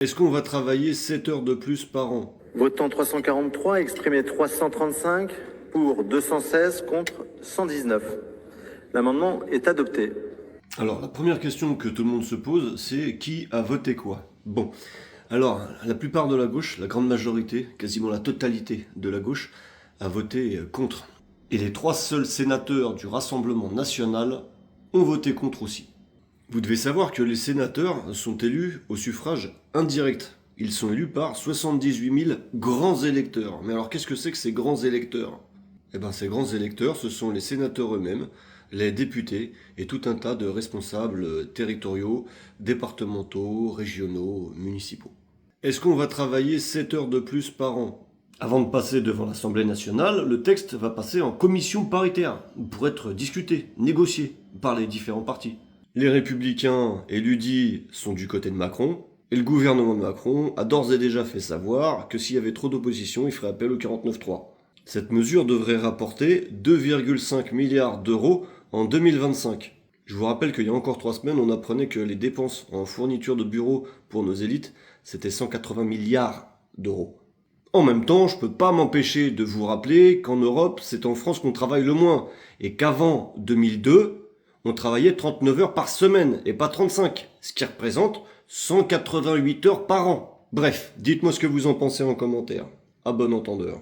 Est-ce qu'on va travailler 7 heures de plus par an? Votant 343, exprimé 335, pour 216, contre 119. L'amendement est adopté. Alors, la première question que tout le monde se pose, c'est qui a voté quoi? Bon, alors, la plupart de la gauche, la grande majorité, quasiment la totalité de la gauche, a voté contre. Et les 3 seuls sénateurs du Rassemblement national ont voté contre aussi. Vous devez savoir que les sénateurs sont élus au suffrage indirect. Ils sont élus par 78 000 grands électeurs. Mais alors qu'est-ce que c'est que ces grands électeurs? Eh bien ces grands électeurs, ce sont les sénateurs eux-mêmes, les députés et tout un tas de responsables territoriaux, départementaux, régionaux, municipaux. Est-ce qu'on va travailler 7 heures de plus par an? Avant de passer devant l'Assemblée nationale, le texte va passer en commission paritaire pour être discuté, négocié par les différents partis. Les Républicains et l'UDI sont du côté de Macron, et le gouvernement de Macron a d'ores et déjà fait savoir que s'il y avait trop d'opposition, il ferait appel au 49.3. Cette mesure devrait rapporter 2,5 milliards d'euros en 2025. Je vous rappelle qu'il y a encore 3 semaines, on apprenait que les dépenses en fourniture de bureaux pour nos élites, c'était 180 milliards d'euros. En même temps, je peux pas m'empêcher de vous rappeler qu'en Europe, c'est en France qu'on travaille le moins, et qu'avant 2002, on travaillait 39 heures par semaine, et pas 35, ce qui représente 188 heures par an. Bref, dites-moi ce que vous en pensez en commentaire. À bon entendeur.